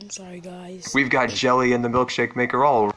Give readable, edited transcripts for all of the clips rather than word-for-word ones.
I'm sorry, guys. We've got Jelly and the milkshake maker all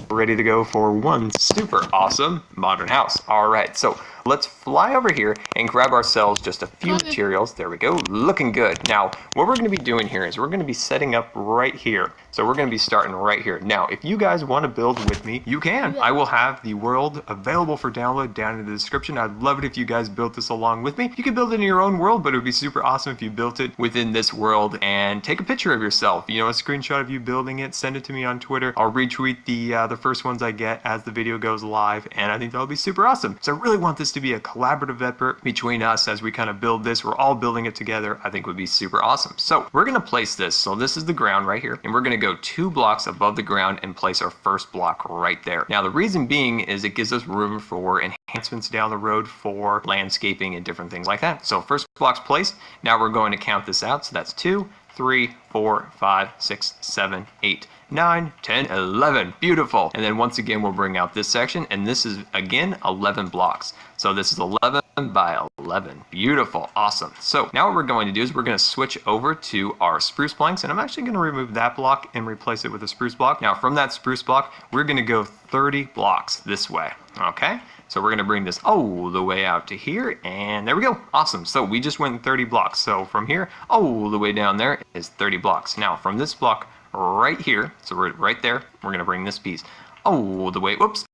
ready to go for one super awesome modern house. All right, so let's fly over here and grab ourselves just a few materials. There we go, looking good. Now, what we're gonna be doing here is we're gonna be setting up right here. So we're gonna be starting right here. Now, if you guys wanna build with me, you can. I will have the world available for download down in the description. I'd love it if you guys built this along with me. You can build it in your own world, but it would be super awesome if you built it within this world and take a picture of yourself. You know, a screenshot of you building it, send it to me on Twitter. I'll retweet the first ones I get as the video goes live, and I think that'll be super awesome. So I really want this to be a collaborative effort between us as we kind of build this. We're all building it together. I think would be super awesome. So we're gonna place this. So this is the ground right here, and we're gonna go 2 blocks above the ground and place our first block right there. Now the reason being is it gives us room for enhancements down the road for landscaping and different things like that. So first block's placed. Now we're going to count this out. So that's 2, 3, 4, 5, 6, 7, 8, 9, 10, 11. Beautiful. And then once again, we'll bring out this section, and this is again 11 blocks. So this is 11 by 11. Beautiful. Awesome. So now what we're going to do is we're going to switch over to our spruce planks, and I'm actually going to remove that block and replace it with a spruce block. Now from that spruce block, we're going to go 30 blocks this way. Okay. So we're going to bring this all the way out to here, and there we go. Awesome. So we just went 30 blocks. So from here all the way down there is 30 blocks. Now from this block right here, so we're right there, we're going to bring this piece all the way, whoops.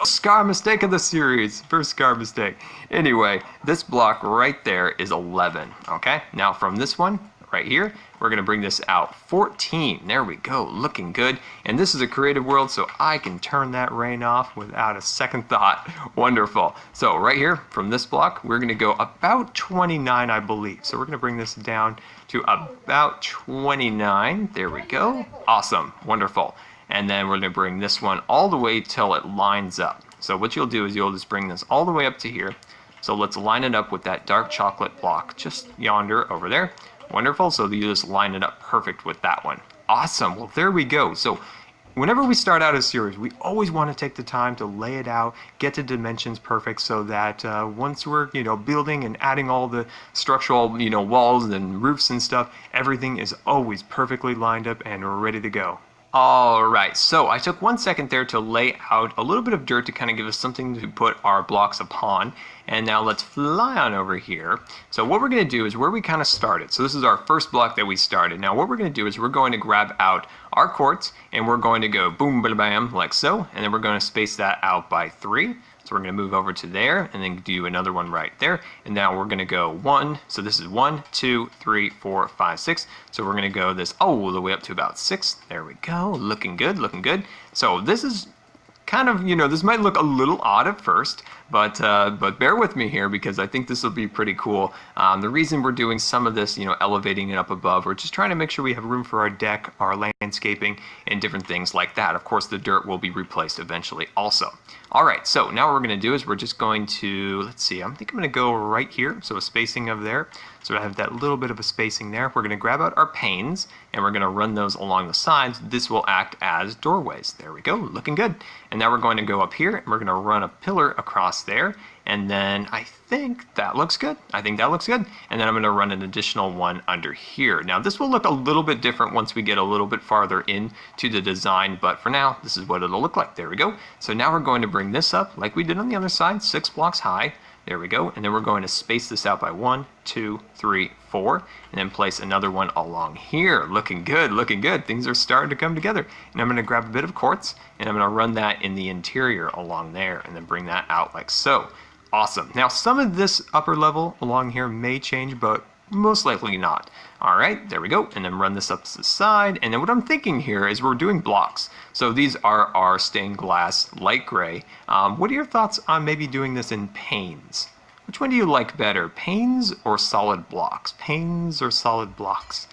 Scar mistake of the series. First scar mistake. Anyway, this block right there is 11. Okay. Now from this one right here, we're going to bring this out 14. There we go. Looking good. And this is a creative world, so I can turn that rain off without a second thought. Wonderful. So right here from this block, we're going to go about 29, I believe. So we're going to bring this down to about 29. There we go. Awesome. Wonderful. And then we're going to bring this one all the way till it lines up. So what you'll do is you'll just bring this all the way up to here. So let's line it up with that dark chocolate block just yonder over there. Wonderful. So you just line it up perfect with that one. Awesome. Well, there we go. So whenever we start out a series, we always want to take the time to lay it out, get the dimensions perfect, so that once we're, building and adding all the structural, walls and roofs and stuff, everything is always perfectly lined up and ready to go. Alright, so I took 1 second there to lay out a little bit of dirt to kind of give us something to put our blocks upon. And now let's fly on over here. So what we're going to do is where we kind of started. So this is our first block that we started. Now what we're going to do is we're going to grab out our quartz, and we're going to go boom, bada, bam, like so. And then we're going to space that out by 3. So we're going to move over to there and then do another one right there. And now we're going to go 1. So this is 1, 2, 3, 4, 5, 6. So we're going to go this all the way up to about 6. There we go. Looking good, looking good. So this is kind of, this might look a little odd at first, but bear with me here because I think this will be pretty cool. The reason we're doing some of this, elevating it up above, we're just trying to make sure we have room for our deck, our landscaping, and different things like that. Of course, the dirt will be replaced eventually also. All right, so now what we're going to do is we're just going to, let's see, I think I'm going to go right here, so a spacing of there. So I have that little bit of a spacing there. We're going to grab out our panes, and we're going to run those along the sides. This will act as doorways. There we go, looking good. And now we're going to go up here, and we're going to run a pillar across there. And then I think that looks good. I think that looks good. And then I'm going to run an additional one under here. Now this will look a little bit different once we get a little bit farther into the design, but for now, this is what it'll look like. There we go. So now we're going to bring this up like we did on the other side, 6 blocks high. There we go. And then we're going to space this out by 1, 2, 3, 4, and then place another one along here. Looking good, looking good. Things are starting to come together. And I'm going to grab a bit of quartz, and I'm going to run that in the interior along there, and then bring that out like so. Awesome. Now some of this upper level along here may change, but most likely not. All right, there we go. And then run this up to the side. And then what I'm thinking here is we're doing blocks. So these are our stained glass light gray. What are your thoughts on maybe doing this in panes? Which one do you like better, panes or solid blocks? Panes or solid blocks?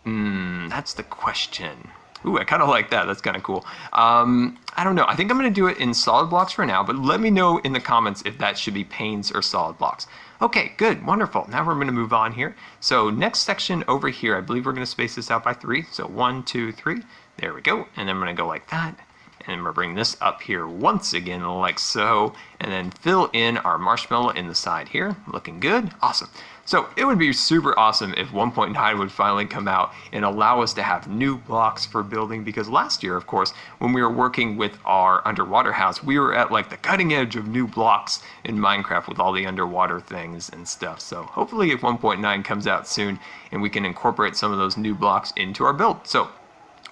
That's the question. Ooh, I kind of like that. That's kind of cool. I don't know. I think I'm going to do it in solid blocks for now, but let me know in the comments if that should be panes or solid blocks. Okay, good, wonderful. Now we're going to move on here. So next section over here, I believe we're going to space this out by 3. So 1, 2, 3. There we go. And then I'm going to go like that. And we're bring this up here once again like so, and then fill in our marshmallow in the side here. Looking good. Awesome. So it would be super awesome if 1.9 would finally come out and allow us to have new blocks for building, because last year, of course, when we were working with our underwater house, we were at like the cutting edge of new blocks in Minecraft with all the underwater things and stuff. So hopefully if 1.9 comes out soon and we can incorporate some of those new blocks into our build. So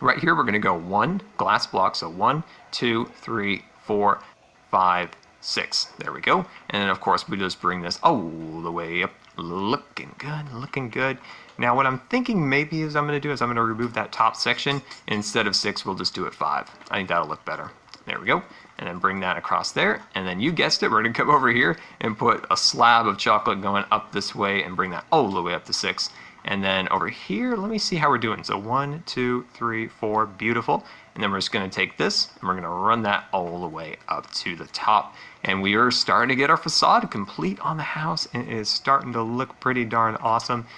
right here, we're going to go 1 glass block. So 1, 2, 3, 4, 5, 6. There we go. And then, of course, we just bring this all the way up. Looking good, looking good. Now, what I'm thinking maybe is I'm going to remove that top section. Instead of 6, we'll just do it 5. I think that'll look better. There we go. And then bring that across there. And then you guessed it, we're going to come over here and put a slab of chocolate going up this way and bring that all the way up to 6. And then over here, let me see how we're doing. So 1, 2, 3, 4, beautiful. And then we're just going to take this and we're going to run that all the way up to the top. And we are starting to get our facade complete on the house, and it is starting to look pretty darn awesome.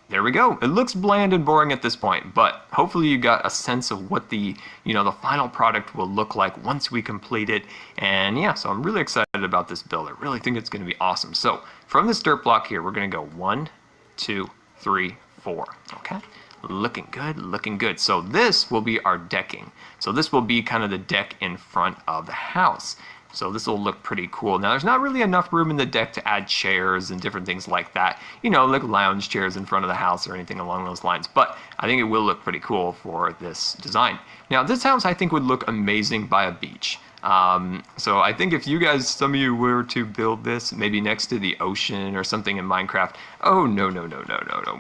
There we go. It looks bland and boring at this point, but hopefully you got a sense of what the final product will look like once we complete it. And yeah, so I'm really excited about this build. I really think it's going to be awesome. So from this dirt block here, we're going to go 1, 2, 3, 4. Okay. Looking good, looking good. So this will be our decking. So this will be kind of the deck in front of the house. So this will look pretty cool. Now, there's not really enough room in the deck to add chairs and different things like that, like lounge chairs in front of the house or anything along those lines. But I think it will look pretty cool for this design. Now, this house I think would look amazing by a beach. So I think if you guys, some of you were to build this maybe next to the ocean or something in Minecraft, oh no,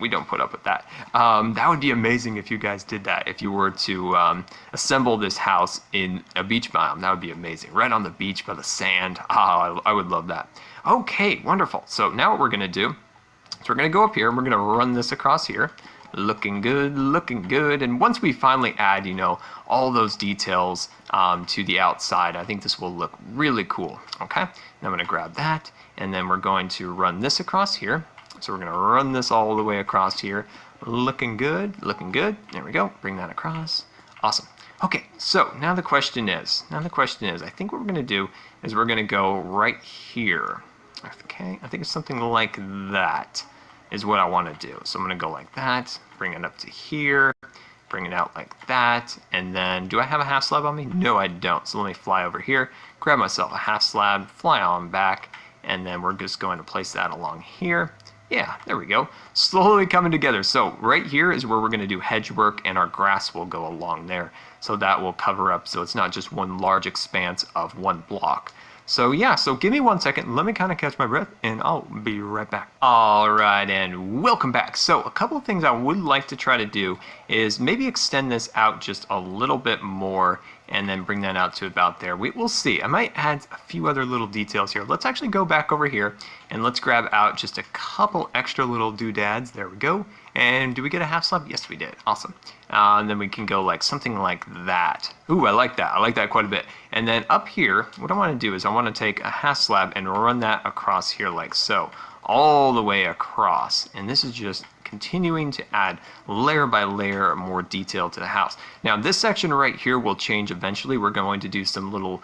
we don't put up with that. That would be amazing if you guys did that. If you were to assemble this house in a beach biome, that would be amazing. Right on the beach by the sand. I would love that. Okay, wonderful. So now what we're gonna do is we're gonna go up here and we're gonna run this across here. Looking good, looking good. And once we finally add, all those details to the outside, I think this will look really cool. Okay, and I'm going to grab that, and then we're going to run this across here. So we're going to run this all the way across here. Looking good, looking good. There we go. Bring that across. Awesome. Okay, so now the question is, I think what we're going to do is we're going to go right here. Okay, I think it's something like that is what I want to do. So I'm going to go like that, bring it up to here, bring it out like that, and then do I have a half slab on me? No, I don't. So let me fly over here, grab myself a half slab, fly on back, and then we're just going to place that along here. Yeah, there we go. Slowly coming together. So right here is where we're going to do hedge work, and our grass will go along there. So that will cover up, so it's not just one large expanse of one block. So yeah, so give me 1 second, let me kind of catch my breath, and I'll be right back. All right, and welcome back. So a couple of things I would like to try to do is maybe extend this out just a little bit more and then bring that out to about there. We'll see. I might add a few other little details here. Let's actually go back over here and let's grab out just a couple extra little doodads. There we go. And do we get a half slab? Yes, we did. Awesome. And then we can go like something like that. Ooh, I like that. I like that quite a bit. And then up here, what I want to do is I want to take a half slab and run that across here like so, all the way across. And this is just continuing to add layer by layer more detail to the house. Now this section right here will change eventually. We're going to do some little,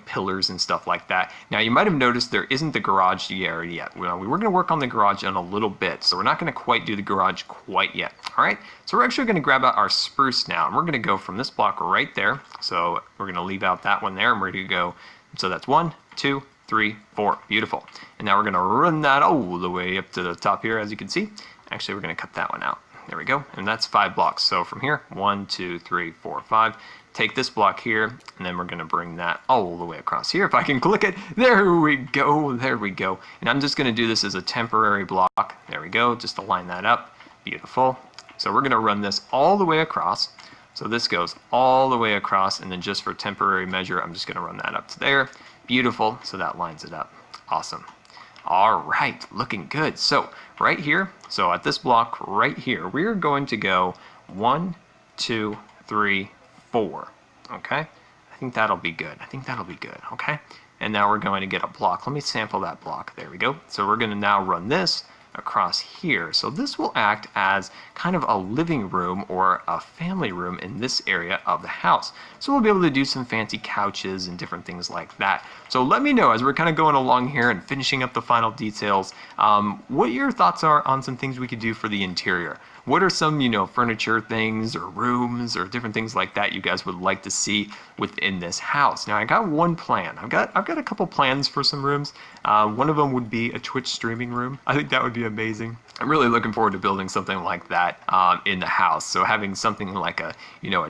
pillars and stuff like that. Now you might have noticed there isn't the garage area yet. We were going to work on the garage in a little bit, so we're not going to quite do the garage quite yet. All right, so we're actually going to grab out our spruce now, and we're going to go from this block right there. So we're going to leave out that one there, and we're going to go, so that's 1, 2, 3, 4, beautiful. And now we're going to run that all the way up to the top here, as you can see. Actually, we're going to cut that one out. There we go. And that's 5 blocks. So from here, 1, 2, 3, 4, 5. Take this block here, and then we're going to bring that all the way across here. If I can click it, there we go. There we go. And I'm just going to do this as a temporary block. There we go. Just to line that up. Beautiful. So we're going to run this all the way across. So this goes all the way across, and then just for temporary measure, I'm just going to run that up to there. Beautiful. So that lines it up. Awesome. All right, looking good. So right here, so at this block right here, we're going to go 1, 2, 3, 4. Okay, I think that'll be good. Okay, and now we're going to get a block. Let me sample that block. There we go. So we're going to now run this across here. So this will act as kind of a living room or a family room in this area of the house. So we'll be able to do some fancy couches and different things like that. So let me know as we're kind of going along here and finishing up the final details, what your thoughts are on some things we could do for the interior. What are some, furniture things or rooms or different things like that you guys would like to see within this house? Now I got one plan. I've got a couple plans for some rooms. One of them would be a Twitch streaming room. I think that would be amazing. I'm really looking forward to building something like that in the house. So having something like a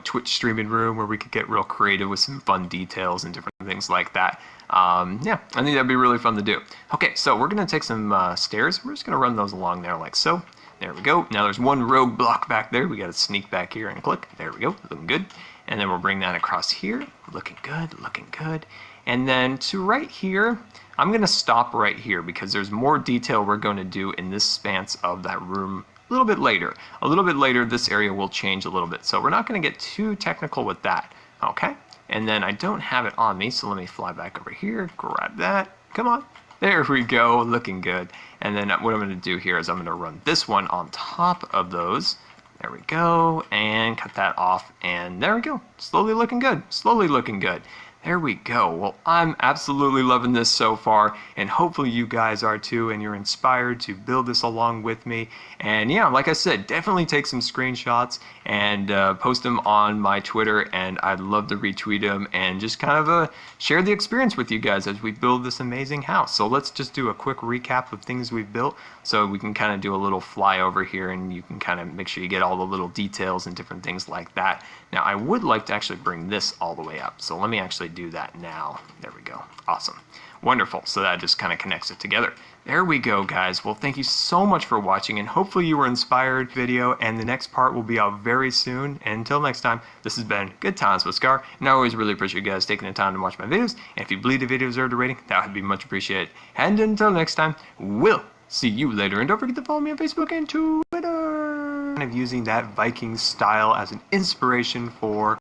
Twitch streaming room where we could get real creative with some fun details and different things like that. Yeah, I think that'd be really fun to do. Okay, so we're gonna take some stairs. We're just gonna run those along there like so. There we go. Now there's one rogue block back there. We got to sneak back here and click. There we go. Looking good. And then we'll bring that across here. Looking good. Looking good. And then to right here, I'm going to stop right here because there's more detail we're going to do in this span of that room a little bit later. A little bit later, this area will change a little bit. So we're not going to get too technical with that. Okay. And then I don't have it on me. So let me fly back over here. Grab that. Come on. There we go, looking good. And then what I'm going to do here is I'm going to run this one on top of those. There we go, and cut that off, and there we go. Slowly looking good, slowly looking good. There we go. Well, I'm absolutely loving this so far, and hopefully you guys are too, and you're inspired to build this along with me. And yeah, like I said, definitely take some screenshots and post them on my Twitter, and I'd love to retweet them and just kind of share the experience with you guys as we build this amazing house. So let's just do a quick recap of things we've built so we can kind of do a little flyover here, and you can kind of make sure you get all the little details and different things like that. Now, I would like to actually bring this all the way up, so let me actually do that now. There we go. Awesome. Wonderful. So that just kind of connects it together. There we go, guys. Well, thank you so much for watching, and hopefully you were inspired video, and the next part will be out very soon. And until next time, this has been Good Times with Scar, and I always really appreciate you guys taking the time to watch my videos, and if you believe the video deserved a rating, that would be much appreciated. And until next time, we'll see you later, and don't forget to follow me on Facebook and Twitter. Kind of using that Viking style as an inspiration for